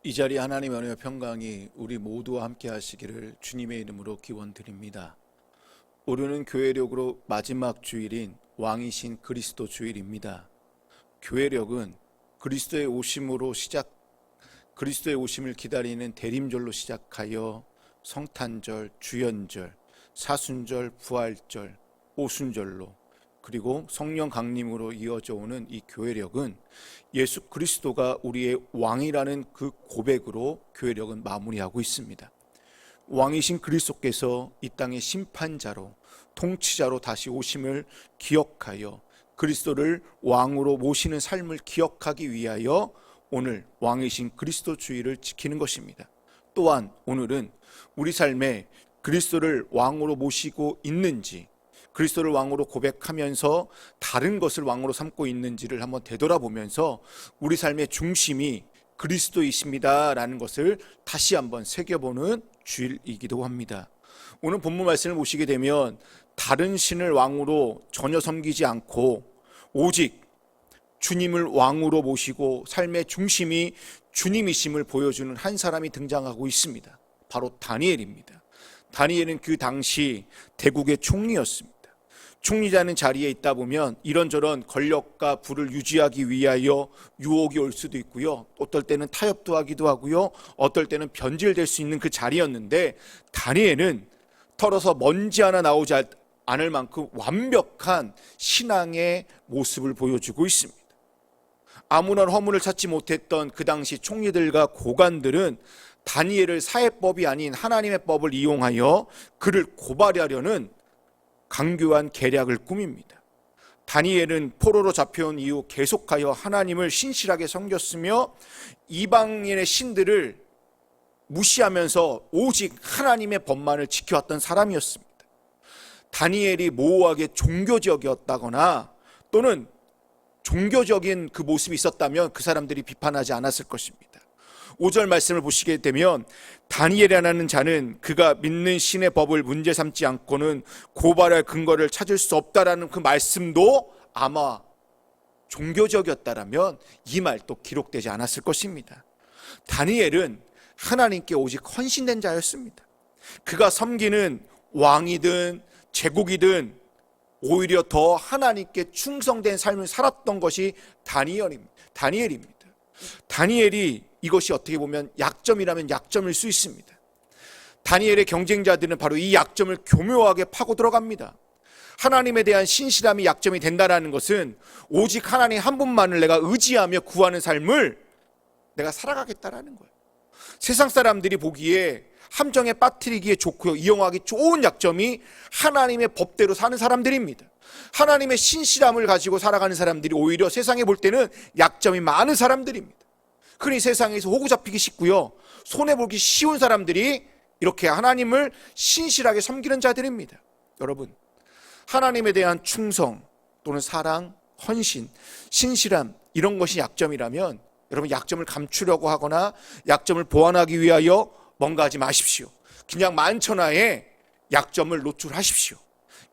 이 자리 하나님 은혜와 평강이 우리 모두와 함께 하시기를 주님의 이름으로 기원드립니다. 오늘은 교회력으로 마지막 주일인 왕이신 그리스도 주일입니다. 교회력은 그리스도의 오심을 기다리는 대림절로 시작하여 성탄절, 주연절, 사순절, 부활절, 오순절로 그리고 성령 강림으로 이어져 오는 이 교회력은 예수 그리스도가 우리의 왕이라는 그 고백으로 교회력은 마무리하고 있습니다. 왕이신 그리스도께서 이 땅의 심판자로 통치자로 다시 오심을 기억하여 그리스도를 왕으로 모시는 삶을 기억하기 위하여 오늘 왕이신 그리스도 주일을 지키는 것입니다. 또한 오늘은 우리 삶에 그리스도를 왕으로 모시고 있는지, 그리스도를 왕으로 고백하면서 다른 것을 왕으로 삼고 있는지를 한번 되돌아보면서 우리 삶의 중심이 그리스도이십니다라는 것을 다시 한번 새겨보는 주일이기도 합니다. 오늘 본문 말씀을 보시게 되면 다른 신을 왕으로 전혀 섬기지 않고 오직 주님을 왕으로 모시고 삶의 중심이 주님이심을 보여주는 한 사람이 등장하고 있습니다. 바로 다니엘입니다. 다니엘은 그 당시 대국의 총리였습니다. 총리자는 자리에 있다 보면 이런저런 권력과 부를 유지하기 위하여 유혹이 올 수도 있고요. 어떨 때는 타협도 하기도 하고요. 어떨 때는 변질될 수 있는 그 자리였는데 다니엘은 털어서 먼지 하나 나오지 않을 만큼 완벽한 신앙의 모습을 보여주고 있습니다. 아무런 허물을 찾지 못했던 그 당시 총리들과 고관들은 다니엘을 사회법이 아닌 하나님의 법을 이용하여 그를 고발하려는 강교한 계략을 꾸밉니다. 다니엘은 포로로 잡혀온 이후 계속하여 하나님을 신실하게 섬겼으며 이방인의 신들을 무시하면서 오직 하나님의 법만을 지켜왔던 사람이었습니다. 다니엘이 모호하게 종교적이었다거나 또는 종교적인 그 모습이 있었다면 그 사람들이 비판하지 않았을 것입니다. 5절 말씀을 보시게 되면 다니엘이라는 자는 그가 믿는 신의 법을 문제 삼지 않고는 고발할 근거를 찾을 수 없다라는 그 말씀도 아마 종교적이었다라면 이 말도 기록되지 않았을 것입니다. 다니엘은 하나님께 오직 헌신된 자였습니다. 그가 섬기는 왕이든 제국이든 오히려 더 하나님께 충성된 삶을 살았던 것이 다니엘입니다. 다니엘이 이것이 어떻게 보면 약점이라면 약점일 수 있습니다. 다니엘의 경쟁자들은 바로 이 약점을 교묘하게 파고 들어갑니다. 하나님에 대한 신실함이 약점이 된다는 것은 오직 하나님 한 분만을 내가 의지하며 구하는 삶을 내가 살아가겠다라는 거예요. 세상 사람들이 보기에 함정에 빠뜨리기에 좋고요, 이용하기 좋은 약점이 하나님의 법대로 사는 사람들입니다. 하나님의 신실함을 가지고 살아가는 사람들이 오히려 세상에 볼 때는 약점이 많은 사람들입니다. 그러니 세상에서 호구 잡히기 쉽고요, 손해보기 쉬운 사람들이 이렇게 하나님을 신실하게 섬기는 자들입니다. 여러분, 하나님에 대한 충성 또는 사랑, 헌신, 신실함 이런 것이 약점이라면 여러분 약점을 감추려고 하거나 약점을 보완하기 위하여 뭔가 하지 마십시오. 그냥 만천하에 약점을 노출하십시오.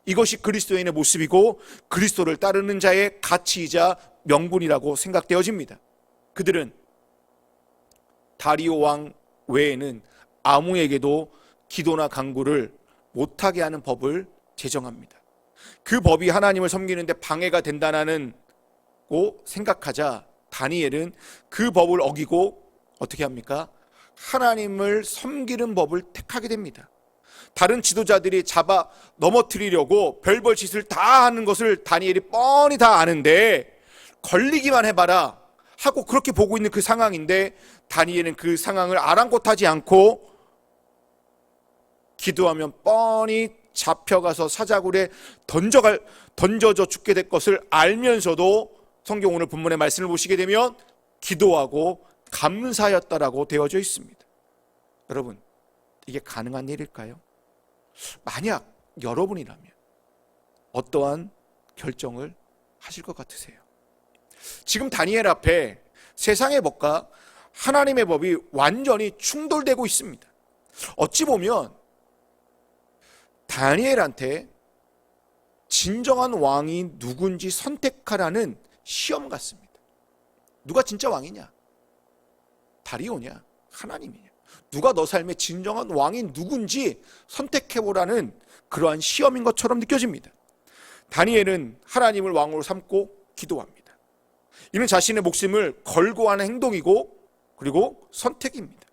이것이 그리스도인의 모습이고 그리스도를 따르는 자의 가치이자 명분이라고 생각되어집니다. 그들은 다리오 왕 외에는 아무에게도 기도나 간구를 못하게 하는 법을 제정합니다. 그 법이 하나님을 섬기는데 방해가 된다는 고 생각하자 다니엘은 그 법을 어기고 어떻게 합니까? 하나님을 섬기는 법을 택하게 됩니다. 다른 지도자들이 잡아 넘어뜨리려고 별별 짓을 다 하는 것을 다니엘이 뻔히 다 아는데 걸리기만 해봐라 하고 그렇게 보고 있는 그 상황인데 다니엘은 그 상황을 아랑곳하지 않고 기도하면 뻔히 잡혀가서 사자굴에 던져져 죽게 될 것을 알면서도 성경 오늘 본문의 말씀을 보시게 되면 기도하고 감사하였다라고 되어져 있습니다. 여러분, 이게 가능한 일일까요? 만약 여러분이라면 어떠한 결정을 하실 것 같으세요? 지금 다니엘 앞에 세상의 법과 하나님의 법이 완전히 충돌되고 있습니다. 어찌 보면 다니엘한테 진정한 왕이 누군지 선택하라는 시험 같습니다. 누가 진짜 왕이냐? 다리오냐? 하나님이냐? 누가 너 삶의 진정한 왕이 누군지 선택해보라는 그러한 시험인 것처럼 느껴집니다. 다니엘은 하나님을 왕으로 삼고 기도합니다. 이는 자신의 목숨을 걸고 하는 행동이고 그리고 선택입니다.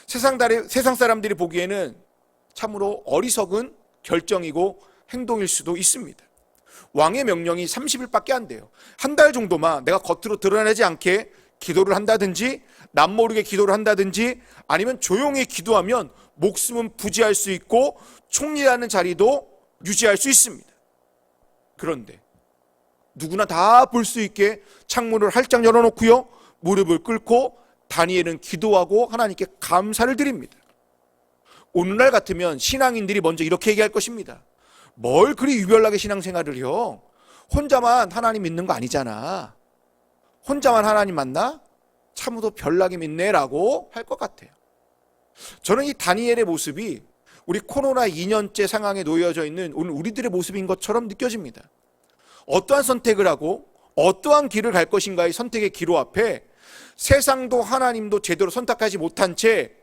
세상 사람들이 보기에는 참으로 어리석은 결정이고 행동일 수도 있습니다. 왕의 명령이 30일밖에 안 돼요. 한 달 정도만 내가 겉으로 드러내지 않게 기도를 한다든지 남모르게 기도를 한다든지 아니면 조용히 기도하면 목숨은 부지할 수 있고 총리라는 자리도 유지할 수 있습니다. 그런데 누구나 다 볼 수 있게 창문을 활짝 열어놓고요, 무릎을 꿇고 다니엘은 기도하고 하나님께 감사를 드립니다. 오늘날 같으면 신앙인들이 먼저 이렇게 얘기할 것입니다. 뭘 그리 유별나게 신앙생활을 해요? 혼자만 하나님 믿는 거 아니잖아. 혼자만 하나님 만나? 참으로 별나게 믿네 라고 할 것 같아요. 저는 이 다니엘의 모습이 우리 코로나 2년째 상황에 놓여져 있는 오늘 우리들의 모습인 것처럼 느껴집니다. 어떠한 선택을 하고 어떠한 길을 갈 것인가의 선택의 기로 앞에 세상도 하나님도 제대로 선택하지 못한 채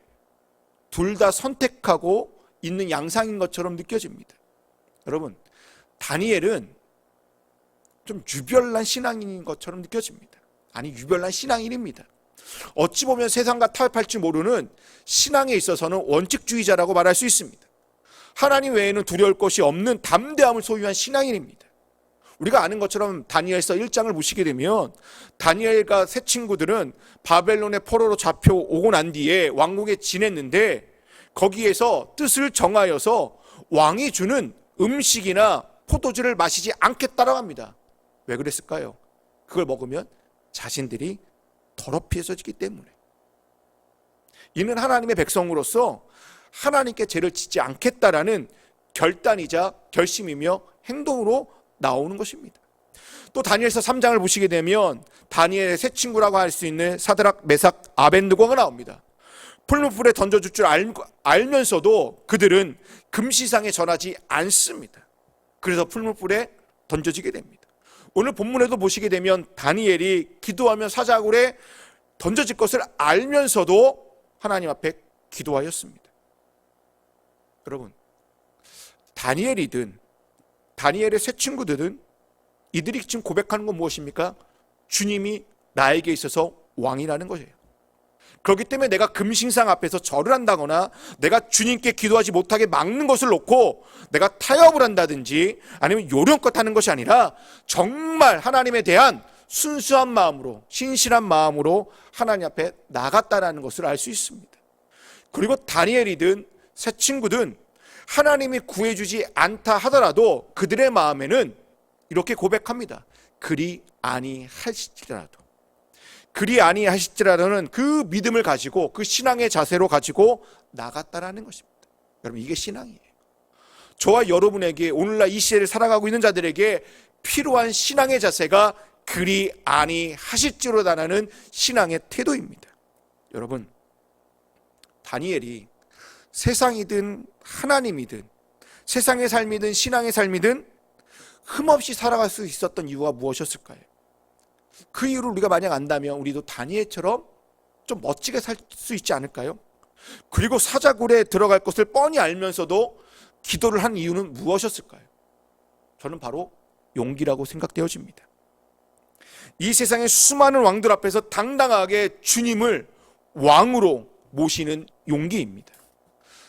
둘 다 선택하고 있는 양상인 것처럼 느껴집니다. 여러분, 다니엘은 좀 유별난 신앙인인 것처럼 느껴집니다. 아니, 유별난 신앙인입니다. 어찌 보면 세상과 타협할 줄 모르는 신앙에 있어서는 원칙주의자라고 말할 수 있습니다. 하나님 외에는 두려울 것이 없는 담대함을 소유한 신앙인입니다. 우리가 아는 것처럼 다니엘서 1장을 보시게 되면 다니엘과 세 친구들은 바벨론의 포로로 잡혀오고 난 뒤에 왕국에 지냈는데 거기에서 뜻을 정하여서 왕이 주는 음식이나 포도주를 마시지 않겠다라고 합니다. 왜 그랬을까요? 그걸 먹으면 자신들이 더럽혀지기 때문에. 이는 하나님의 백성으로서 하나님께 죄를 짓지 않겠다라는 결단이자 결심이며 행동으로 나오는 것입니다. 또 다니엘서 3장을 보시게 되면 다니엘의 세 친구라고 할 수 있는 사드락, 메삭, 아벤느고가 나옵니다. 풀무불에 던져줄 줄 알면서도 그들은 금시상에 전하지 않습니다. 그래서 풀무불에 던져지게 됩니다. 오늘 본문에도 보시게 되면 다니엘이 기도하며 사자굴에 던져질 것을 알면서도 하나님 앞에 기도하였습니다. 여러분, 다니엘이든 다니엘의 세 친구들은 이들이 지금 고백하는 건 무엇입니까? 주님이 나에게 있어서 왕이라는 것이에요. 그렇기 때문에 내가 금신상 앞에서 절을 한다거나 내가 주님께 기도하지 못하게 막는 것을 놓고 내가 타협을 한다든지 아니면 요령껏 하는 것이 아니라 정말 하나님에 대한 순수한 마음으로 신실한 마음으로 하나님 앞에 나갔다라는 것을 알 수 있습니다. 그리고 다니엘이든 새 친구든 하나님이 구해주지 않다 하더라도 그들의 마음에는 이렇게 고백합니다. 그리 아니하실지라도. 그리 아니하실지라도는 그 믿음을 가지고 그 신앙의 자세로 가지고 나갔다라는 것입니다. 여러분, 이게 신앙이에요. 저와 여러분에게 오늘날 이 시대를 살아가고 있는 자들에게 필요한 신앙의 자세가 그리 아니하실지로다라는 신앙의 태도입니다. 여러분, 다니엘이 세상이든 하나님이든 세상의 삶이든 신앙의 삶이든 흠없이 살아갈 수 있었던 이유가 무엇이었을까요? 그 이유를 우리가 만약 안다면 우리도 다니엘처럼 좀 멋지게 살 수 있지 않을까요? 그리고 사자굴에 들어갈 것을 뻔히 알면서도 기도를 한 이유는 무엇이었을까요? 저는 바로 용기라고 생각되어집니다. 이 세상의 수많은 왕들 앞에서 당당하게 주님을 왕으로 모시는 용기입니다.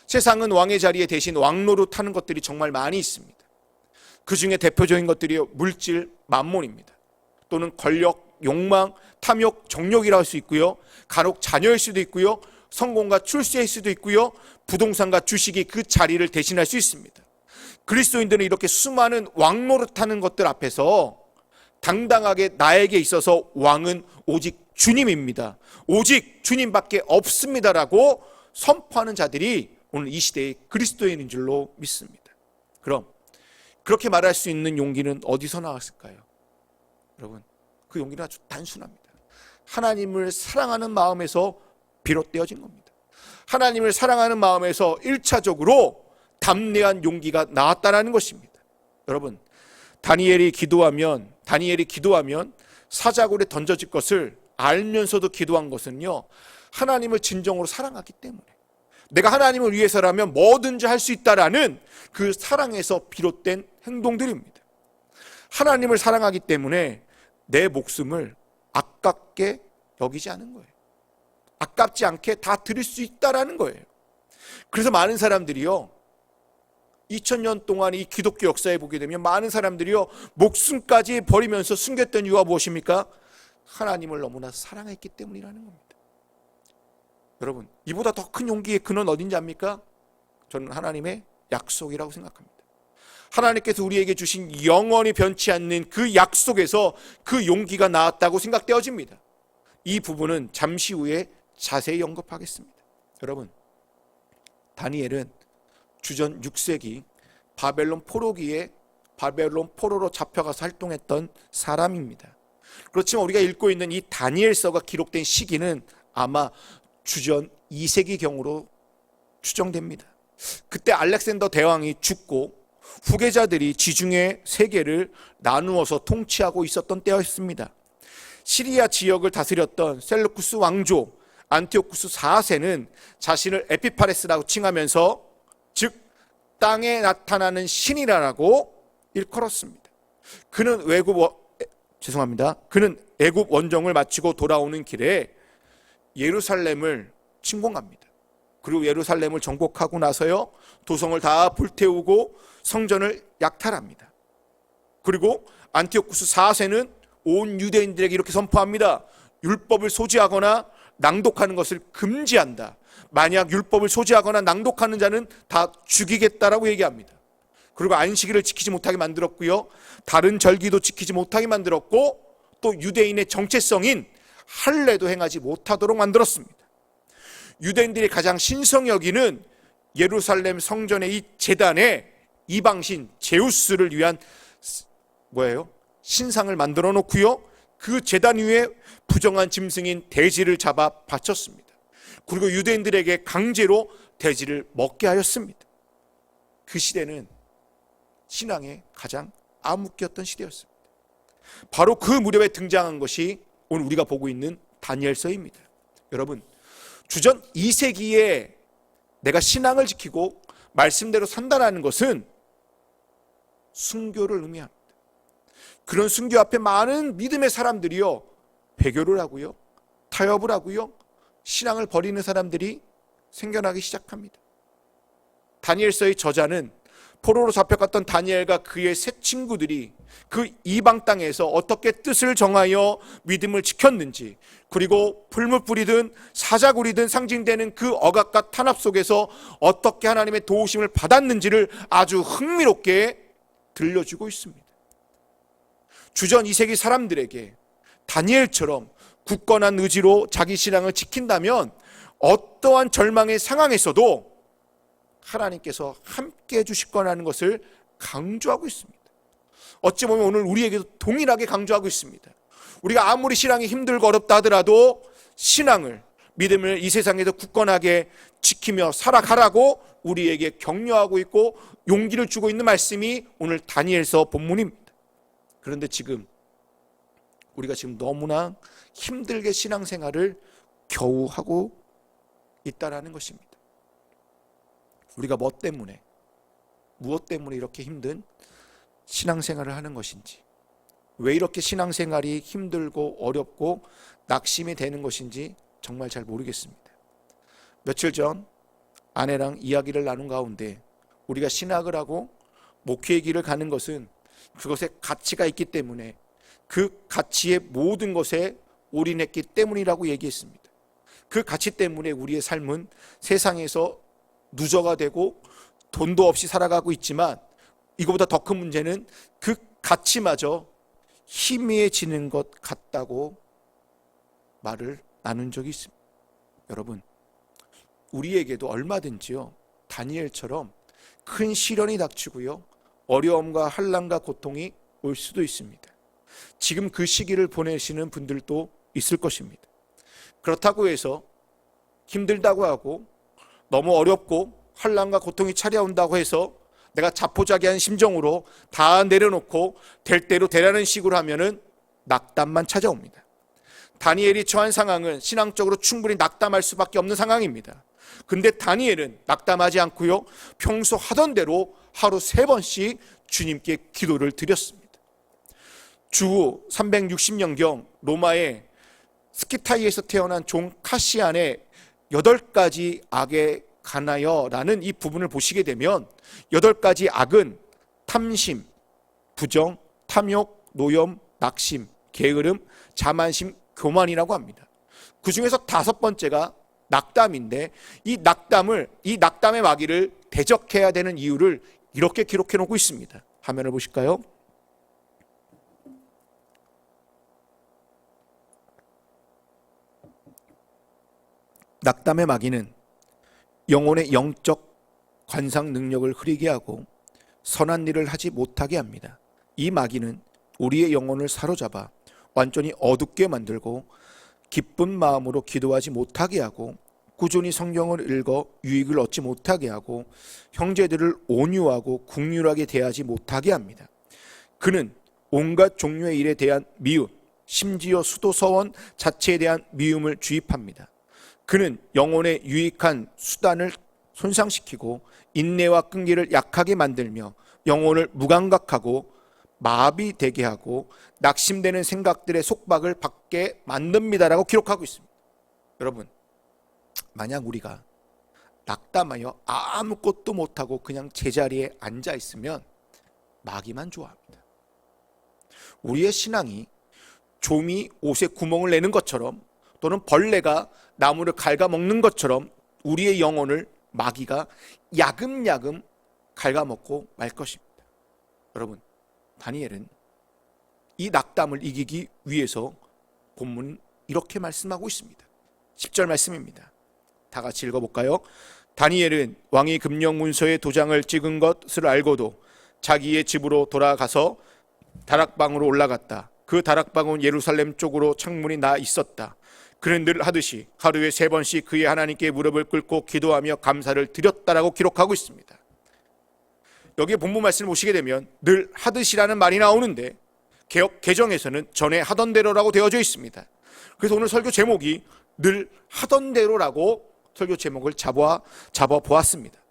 세상은 왕의 자리에 대신 왕노릇 하는 것들이 정말 많이 있습니다. 그 중에 대표적인 것들이 물질, 만몬입니다. 또는 권력, 욕망, 탐욕, 정욕이라 할 수 있고요. 간혹 자녀일 수도 있고요. 성공과 출세일 수도 있고요. 부동산과 주식이 그 자리를 대신할 수 있습니다. 그리스도인들은 이렇게 수많은 왕노릇하는 것들 앞에서 당당하게 나에게 있어서 왕은 오직 주님입니다. 오직 주님밖에 없습니다라고 선포하는 자들이 오늘 이 시대의 그리스도인인 줄로 믿습니다. 그럼 그렇게 말할 수 있는 용기는 어디서 나왔을까요? 여러분, 그 용기는 아주 단순합니다. 하나님을 사랑하는 마음에서 비롯되어진 겁니다. 하나님을 사랑하는 마음에서 1차적으로 담대한 용기가 나왔다는 것입니다. 여러분, 다니엘이 기도하면 사자굴에 던져질 것을 알면서도 기도한 것은요, 하나님을 진정으로 사랑하기 때문에, 내가 하나님을 위해서라면 뭐든지 할 수 있다라는 그 사랑에서 비롯된 행동들입니다. 하나님을 사랑하기 때문에 내 목숨을 아깝게 여기지 않은 거예요. 아깝지 않게 다 드릴 수 있다라는 거예요. 그래서 많은 사람들이요, 2000년 동안 이 기독교 역사에 보게 되면 많은 사람들이요, 목숨까지 버리면서 숨겼던 이유가 무엇입니까? 하나님을 너무나 사랑했기 때문이라는 겁니다. 여러분, 이보다 더 큰 용기의 근원 어딘지 압니까? 저는 하나님의 약속이라고 생각합니다. 하나님께서 우리에게 주신 영원히 변치 않는 그 약속에서 그 용기가 나왔다고 생각되어집니다. 이 부분은 잠시 후에 자세히 언급하겠습니다. 여러분, 다니엘은 주전 6세기 바벨론 포로기에 바벨론 포로로 잡혀가서 활동했던 사람입니다. 그렇지만 우리가 읽고 있는 이 다니엘서가 기록된 시기는 아마 주전 2세기경으로 추정됩니다. 그때 알렉산더 대왕이 죽고 후계자들이 지중해 세계를 나누어서 통치하고 있었던 때였습니다. 시리아 지역을 다스렸던 셀루쿠스 왕조 안티오쿠스 4세는 자신을 에피파네스라고 칭하면서, 즉 땅에 나타나는 신이라고 일컬었습니다. 그는 애굽 원정을 마치고 돌아오는 길에 예루살렘을 침공합니다. 그리고 예루살렘을 정복하고 나서요, 도성을 다 불태우고 성전을 약탈합니다. 그리고 안티오쿠스 4세는 온 유대인들에게 이렇게 선포합니다. 율법을 소지하거나 낭독하는 것을 금지한다. 만약 율법을 소지하거나 낭독하는 자는 다 죽이겠다라고 얘기합니다. 그리고 안식일을 지키지 못하게 만들었고요, 다른 절기도 지키지 못하게 만들었고, 또 유대인의 정체성인 할례도 행하지 못하도록 만들었습니다. 유대인들이 가장 신성 여기는 예루살렘 성전의 이 제단에 이방신 제우스를 위한 신상을 만들어 놓고요, 그 제단 위에 부정한 짐승인 돼지를 잡아 바쳤습니다. 그리고 유대인들에게 강제로 돼지를 먹게 하였습니다. 그 시대는 신앙의 가장 암흑기였던 시대였습니다. 바로 그 무렵에 등장한 것이 오늘 우리가 보고 있는 다니엘서입니다. 여러분, 주전 2세기에 내가 신앙을 지키고 말씀대로 산다는 것은 순교를 의미합니다. 그런 순교 앞에 많은 믿음의 사람들이요, 배교를 하고요, 타협을 하고요, 신앙을 버리는 사람들이 생겨나기 시작합니다. 다니엘서의 저자는 포로로 잡혀갔던 다니엘과 그의 세 친구들이 그 이방 땅에서 어떻게 뜻을 정하여 믿음을 지켰는지, 그리고 풀물 뿌리든 사자굴이든 상징되는 그 억압과 탄압 속에서 어떻게 하나님의 도우심을 받았는지를 아주 흥미롭게 들려주고 있습니다. 주전 2세기 사람들에게 다니엘처럼 굳건한 의지로 자기 신앙을 지킨다면 어떠한 절망의 상황에서도 하나님께서 함께 해주실 거라는 것을 강조하고 있습니다. 어찌 보면 오늘 우리에게도 동일하게 강조하고 있습니다. 우리가 아무리 신앙이 힘들고 어렵다 하더라도 신앙을, 믿음을 이 세상에서 굳건하게 지키며 살아가라고 우리에게 격려하고 있고 용기를 주고 있는 말씀이 오늘 다니엘서 본문입니다. 그런데 우리가 지금 너무나 힘들게 신앙생활을 겨우 하고 있다라는 것입니다. 우리가 무엇 때문에 이렇게 힘든 신앙생활을 하는 것인지, 왜 이렇게 신앙생활이 힘들고 어렵고 낙심이 되는 것인지 정말 잘 모르겠습니다. 며칠 전 아내랑 이야기를 나눈 가운데 우리가 신학을 하고 목회의 길을 가는 것은 그것에 가치가 있기 때문에 그 가치의 모든 것에 올인했기 때문이라고 얘기했습니다. 그 가치 때문에 우리의 삶은 세상에서 누저가 되고 돈도 없이 살아가고 있지만, 이거보다 더 큰 문제는 그 가치마저 희미해지는 것 같다고 말을 나눈 적이 있습니다. 여러분, 우리에게도 얼마든지요, 다니엘처럼 큰 시련이 닥치고요, 어려움과 환난과 고통이 올 수도 있습니다. 지금 그 시기를 보내시는 분들도 있을 것입니다. 그렇다고 해서 힘들다고 하고 너무 어렵고 환난과 고통이 찾아온다고 해서 내가 자포자기한 심정으로 다 내려놓고 될 대로 되라는 식으로 하면은 낙담만 찾아옵니다. 다니엘이 처한 상황은 신앙적으로 충분히 낙담할 수밖에 없는 상황입니다. 근데 다니엘은 낙담하지 않고요, 평소 하던 대로 하루 3번씩 주님께 기도를 드렸습니다. 주 360년경 로마의 스키타이에서 태어난 종 카시안의 8가지 악에 관하여라는 이 부분을 보시게 되면 8가지 악은 탐심, 부정, 탐욕, 노염, 낙심, 게으름, 자만심, 교만이라고 합니다. 그 중에서 5번째가 낙담인데, 이 낙담의 마귀를 대적해야 되는 이유를 이렇게 기록해 놓고 있습니다. 화면을 보실까요? 낙담의 마귀는 영혼의 영적 관상 능력을 흐리게 하고 선한 일을 하지 못하게 합니다. 이 마귀는 우리의 영혼을 사로잡아 완전히 어둡게 만들고 기쁜 마음으로 기도하지 못하게 하고 꾸준히 성경을 읽어 유익을 얻지 못하게 하고 형제들을 온유하고 국률하게 대하지 못하게 합니다. 그는 온갖 종류의 일에 대한 미움, 심지어 수도서원 자체에 대한 미움을 주입합니다. 그는 영혼의 유익한 수단을 손상시키고 인내와 끈기를 약하게 만들며 영혼을 무감각하고 마비되게 하고 낙심되는 생각들의 속박을 받게 만듭니다라고 기록하고 있습니다. 여러분, 만약 우리가 낙담하여 아무것도 못하고 그냥 제자리에 앉아 있으면 마귀만 좋아합니다. 우리의 신앙이 좀이 옷에 구멍을 내는 것처럼, 또는 벌레가 나무를 갉아먹는 것처럼 우리의 영혼을 마귀가 야금야금 갉아먹고 말 것입니다. 여러분, 다니엘은 이 낙담을 이기기 위해서 본문 이렇게 말씀하고 있습니다. 10절 말씀입니다. 다 같이 읽어볼까요? 다니엘은 왕이 금령 문서에 도장을 찍은 것을 알고도 자기의 집으로 돌아가서 다락방으로 올라갔다. 그 다락방은 예루살렘 쪽으로 창문이 나 있었다. 그는 늘 하듯이 하루에 3번씩 그의 하나님께 무릎을 꿇고 기도하며 감사를 드렸다라고 기록하고 있습니다. 여기 본문 말씀을 보시게 되면 늘 하듯이라는 말이 나오는데 개역 개정에서는 전에 하던 대로라고 되어져 있습니다. 그래서 오늘 설교 제목이 늘 하던 대로라고 설교 제목을 잡아 보았습니다.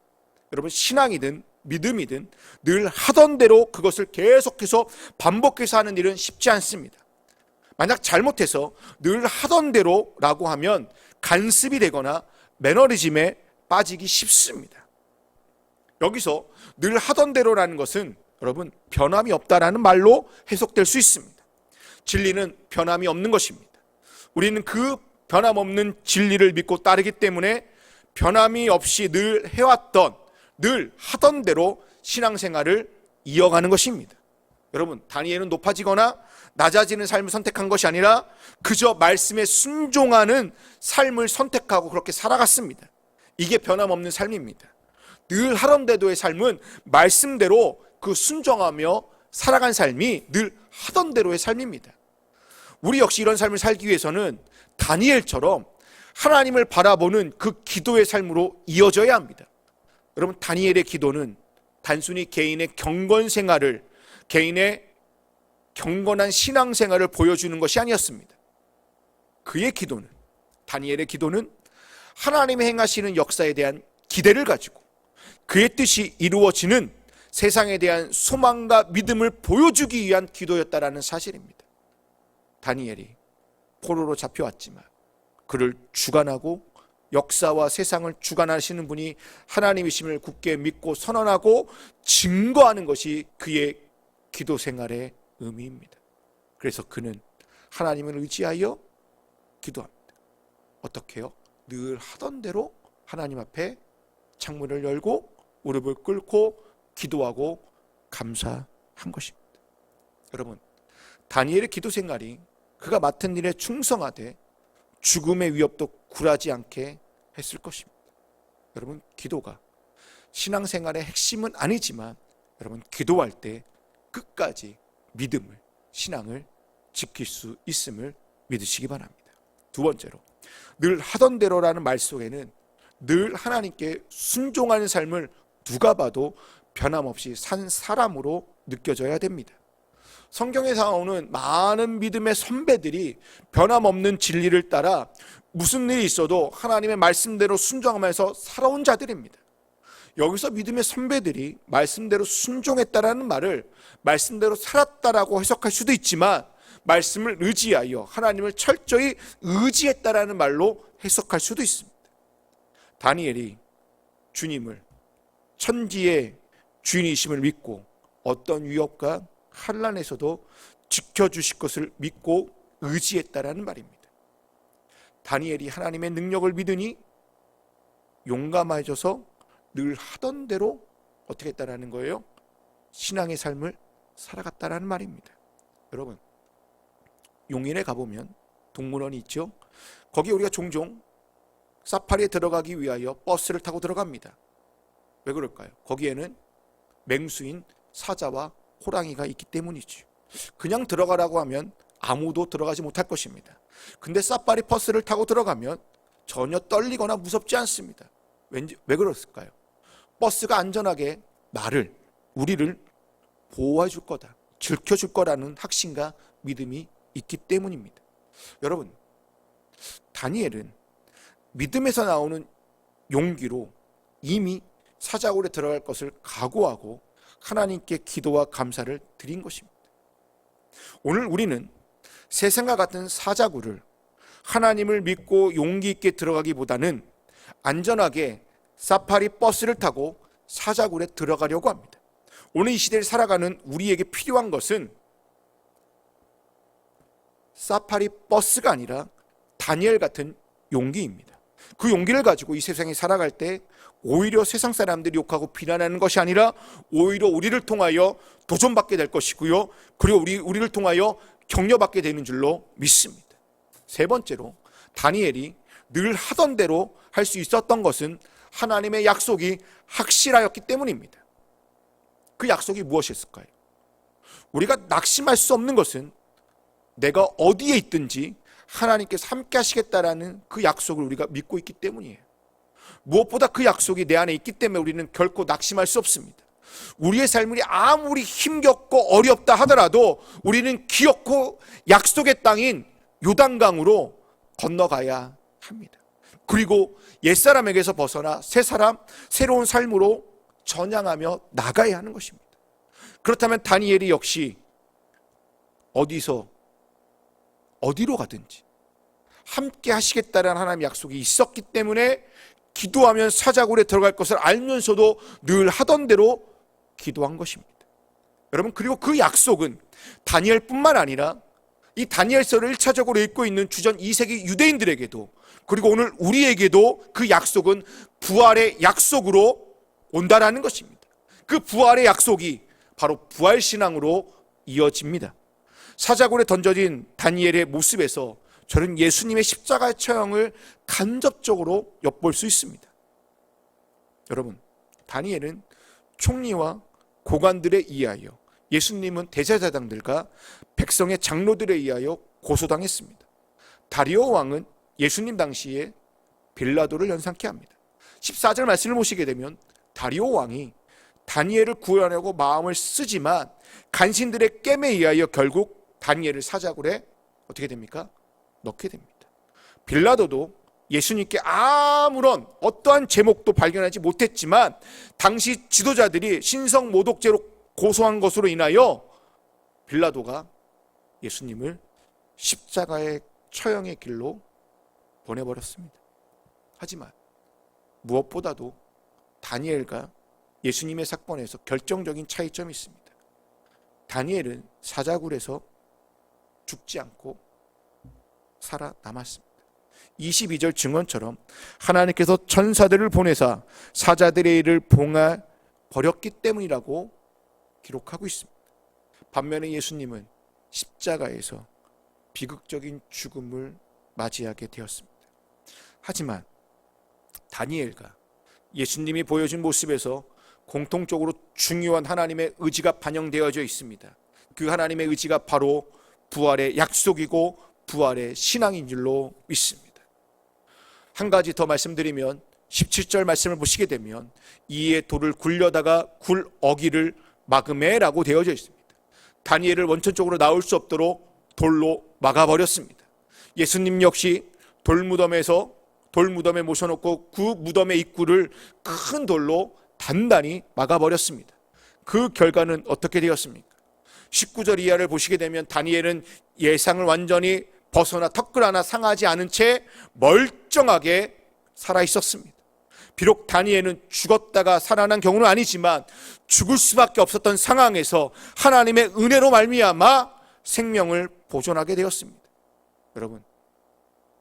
여러분, 신앙이든 믿음이든 늘 하던 대로 그것을 계속해서 반복해서 하는 일은 쉽지 않습니다. 만약 잘못해서 늘 하던 대로라고 하면 간습이 되거나 매너리즘에 빠지기 쉽습니다. 여기서 늘 하던 대로라는 것은 여러분, 변함이 없다라는 말로 해석될 수 있습니다. 진리는 변함이 없는 것입니다. 우리는 그 변함없는 진리를 믿고 따르기 때문에 변함이 없이 늘 해왔던, 늘 하던 대로 신앙생활을 이어가는 것입니다. 여러분, 다니엘은 높아지거나 낮아지는 삶을 선택한 것이 아니라 그저 말씀에 순종하는 삶을 선택하고 그렇게 살아갔습니다. 이게 변함없는 삶입니다. 늘 하던 대로의 삶은 말씀대로 그 순종하며 살아간 삶이 늘 하던 대로의 삶입니다. 우리 역시 이런 삶을 살기 위해서는 다니엘처럼 하나님을 바라보는 그 기도의 삶으로 이어져야 합니다. 여러분, 다니엘의 기도는 단순히 개인의 경건 생활을, 개인의 경건한 신앙생활을 보여주는 것이 아니었습니다. 그의 기도는, 다니엘의 기도는 하나님의 행하시는 역사에 대한 기대를 가지고 그의 뜻이 이루어지는 세상에 대한 소망과 믿음을 보여주기 위한 기도였다라는 사실입니다. 다니엘이 포로로 잡혀왔지만 그를 주관하고 역사와 세상을 주관하시는 분이 하나님이심을 굳게 믿고 선언하고 증거하는 것이 그의 기도 생활의 의미입니다. 그래서 그는 하나님을 의지하여 기도합니다. 어떻게 해요? 늘 하던 대로 하나님 앞에 창문을 열고 무릎을 꿇고 기도하고 감사한 것입니다. 여러분, 다니엘의 기도 생활이 그가 맡은 일에 충성하되 죽음의 위협도 굴하지 않게 했을 것입니다. 여러분, 기도가 신앙생활의 핵심은 아니지만 여러분, 기도할 때 끝까지 믿음을, 신앙을 지킬 수 있음을 믿으시기 바랍니다. 두 번째로, 늘 하던 대로라는 말 속에는 늘 하나님께 순종하는 삶을 누가 봐도 변함없이 산 사람으로 느껴져야 됩니다. 성경에 나오는 많은 믿음의 선배들이 변함없는 진리를 따라 무슨 일이 있어도 하나님의 말씀대로 순종하면서 살아온 자들입니다. 여기서 믿음의 선배들이 말씀대로 순종했다라는 말을 말씀대로 살았다라고 해석할 수도 있지만, 말씀을 의지하여 하나님을 철저히 의지했다라는 말로 해석할 수도 있습니다. 다니엘이 주님을 천지의 주인이심을 믿고 어떤 위협과 환난에서도 지켜주실 것을 믿고 의지했다라는 말입니다. 다니엘이 하나님의 능력을 믿으니 용감해져서 늘 하던 대로 어떻게 했다라는 거예요? 신앙의 삶을 살아갔다라는 말입니다. 여러분, 용인에 가보면 동물원이 있죠. 거기 우리가 종종 사파리에 들어가기 위하여 버스를 타고 들어갑니다. 왜 그럴까요? 거기에는 맹수인 사자와 호랑이가 있기 때문이죠. 그냥 들어가라고 하면 아무도 들어가지 못할 것입니다. 근데 사파리 버스를 타고 들어가면 전혀 떨리거나 무섭지 않습니다. 왜 그랬을까요? 버스가 안전하게 우리를 보호해 줄 거다, 지켜줄 거라는 확신과 믿음이 있기 때문입니다. 여러분, 다니엘은 믿음에서 나오는 용기로 이미 사자굴에 들어갈 것을 각오하고 하나님께 기도와 감사를 드린 것입니다. 오늘 우리는 세상과 같은 사자굴을 하나님을 믿고 용기 있게 들어가기보다는 안전하게 사파리 버스를 타고 사자굴에 들어가려고 합니다. 오늘 이 시대를 살아가는 우리에게 필요한 것은 사파리 버스가 아니라 다니엘 같은 용기입니다. 그 용기를 가지고 이 세상에 살아갈 때 오히려 세상 사람들이 욕하고 비난하는 것이 아니라 오히려 우리를 통하여 도전받게 될 것이고요, 그리고 우리를 통하여 격려받게 되는 줄로 믿습니다. 세 번째로, 다니엘이 늘 하던 대로 할 수 있었던 것은 하나님의 약속이 확실하였기 때문입니다. 그 약속이 무엇이었을까요? 우리가 낙심할 수 없는 것은 내가 어디에 있든지 하나님께서 함께 하시겠다라는 그 약속을 우리가 믿고 있기 때문이에요. 무엇보다 그 약속이 내 안에 있기 때문에 우리는 결코 낙심할 수 없습니다. 우리의 삶이 아무리 힘겹고 어렵다 하더라도 우리는 기어코 약속의 땅인 요단강으로 건너가야 합니다. 그리고 옛사람에게서 벗어나 새사람, 새로운 삶으로 전향하며 나가야 하는 것입니다. 그렇다면 다니엘이 역시 어디로 가든지 함께 하시겠다는 하나님의 약속이 있었기 때문에 기도하면 사자굴에 들어갈 것을 알면서도 늘 하던 대로 기도한 것입니다. 여러분, 그리고 그 약속은 다니엘뿐만 아니라 이 다니엘서를 1차적으로 읽고 있는 주전 2세기 유대인들에게도, 그리고 오늘 우리에게도 그 약속은 부활의 약속으로 온다라는 것입니다. 그 부활의 약속이 바로 부활신앙으로 이어집니다. 사자굴에 던져진 다니엘의 모습에서 저는 예수님의 십자가의 처형을 간접적으로 엿볼 수 있습니다. 여러분, 다니엘은 총리와 고관들에 의하여, 예수님은 대제사장들과 백성의 장로들에 의하여 고소당했습니다. 다리오 왕은 예수님 당시에 빌라도를 연상케 합니다. 14절 말씀을 보시게 되면 다리오 왕이 다니엘을 구하려고 마음을 쓰지만 간신들의 깸에 의하여 결국 다니엘을 사자굴에 어떻게 됩니까? 넣게 됩니다. 빌라도도 예수님께 아무런 어떠한 제목도 발견하지 못했지만 당시 지도자들이 신성 모독죄로 고소한 것으로 인하여 빌라도가 예수님을 십자가의 처형의 길로 보내버렸습니다. 하지만 무엇보다도 다니엘과 예수님의 사건에서 결정적인 차이점이 있습니다. 다니엘은 사자굴에서 죽지 않고 살아남았습니다. 22절 증언처럼 하나님께서 천사들을 보내사 사자들의 일을 봉하 버렸기 때문이라고 기록하고 있습니다. 반면에 예수님은 십자가에서 비극적인 죽음을 맞이하게 되었습니다. 하지만 다니엘과 예수님이 보여준 모습에서 공통적으로 중요한 하나님의 의지가 반영되어져 있습니다. 그 하나님의 의지가 바로 부활의 약속이고 부활의 신앙인 줄로 믿습니다. 한 가지 더 말씀드리면 17절 말씀을 보시게 되면 이에 돌을 굴려다가 굴 어기를 막음해라고 되어져 있습니다. 다니엘을 원천적으로 나올 수 없도록 돌로 막아버렸습니다. 예수님 역시 돌무덤에 모셔놓고 그 무덤의 입구를 큰 돌로 단단히 막아버렸습니다. 그 결과는 어떻게 되었습니까? 19절 이하를 보시게 되면 다니엘은 예상을 완전히 벗어나 턱을 하나 상하지 않은 채 멀쩡하게 살아 있었습니다. 비록 다니엘은 죽었다가 살아난 경우는 아니지만 죽을 수밖에 없었던 상황에서 하나님의 은혜로 말미암아 생명을 보존하게 되었습니다. 여러분,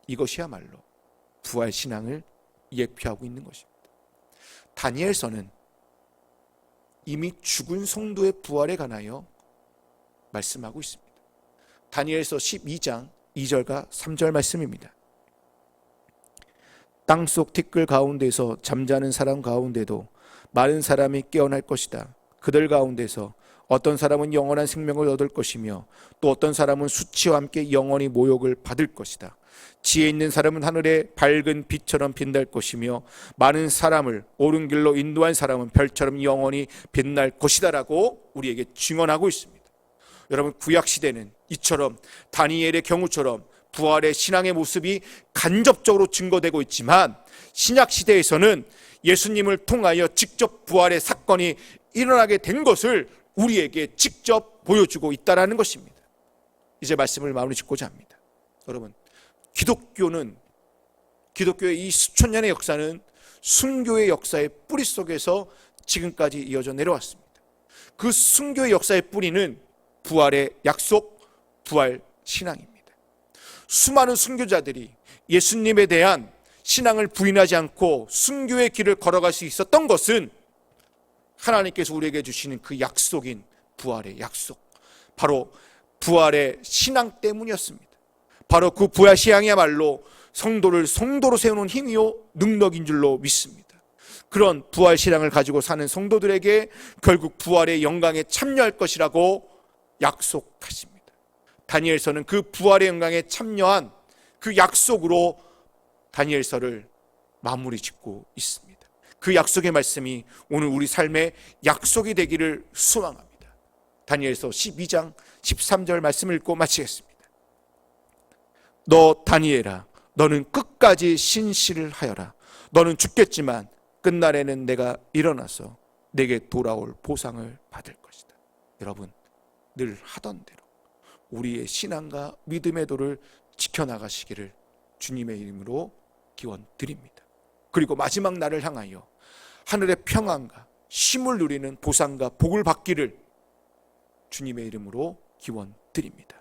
이것이야말로 부활 신앙을 예표하고 있는 것입니다. 다니엘서는 이미 죽은 성도의 부활에 관하여 말씀하고 있습니다. 다니엘서 12장 2절과 3절 말씀입니다. 땅속 티끌 가운데서 잠자는 사람 가운데도 마른 사람이 깨어날 것이다. 그들 가운데서 어떤 사람은 영원한 생명을 얻을 것이며 또 어떤 사람은 수치와 함께 영원히 모욕을 받을 것이다. 지혜 있는 사람은 하늘의 밝은 빛처럼 빛날 것이며 많은 사람을 옳은 길로 인도한 사람은 별처럼 영원히 빛날 것이다 라고 우리에게 증언하고 있습니다. 여러분, 구약시대는 이처럼 다니엘의 경우처럼 부활의 신앙의 모습이 간접적으로 증거되고 있지만 신약시대에서는 예수님을 통하여 직접 부활의 사건이 일어나게 된 것을 우리에게 직접 보여주고 있다는 것입니다. 이제 말씀을 마무리 짓고자 합니다. 여러분, 기독교의 이 수천 년의 역사는 순교의 역사의 뿌리 속에서 지금까지 이어져 내려왔습니다. 그 순교의 역사의 뿌리는 부활의 약속, 부활 신앙입니다. 수많은 순교자들이 예수님에 대한 신앙을 부인하지 않고 순교의 길을 걸어갈 수 있었던 것은 하나님께서 우리에게 주시는 그 약속인 부활의 약속, 바로 부활의 신앙 때문이었습니다. 바로 그 부활 신앙이야말로 성도를 성도로 세우는 힘이요 능력인 줄로 믿습니다. 그런 부활 신앙을 가지고 사는 성도들에게 결국 부활의 영광에 참여할 것이라고 약속하십니다. 다니엘서는 그 부활의 영광에 참여한 그 약속으로 다니엘서를 마무리 짓고 있습니다. 그 약속의 말씀이 오늘 우리 삶의 약속이 되기를 소망합니다. 다니엘서 12장 13절 말씀을 읽고 마치겠습니다. 너 다니엘아, 너는 끝까지 신실을 하여라. 너는 죽겠지만 끝날에는 내가 일어나서 내게 돌아올 보상을 받을 것이다. 여러분, 늘 하던 대로 우리의 신앙과 믿음의 도를 지켜나가시기를 주님의 이름으로 기원 드립니다. 그리고 마지막 날을 향하여 하늘의 평안과 쉼을 누리는 보상과 복을 받기를 주님의 이름으로 기원 드립니다.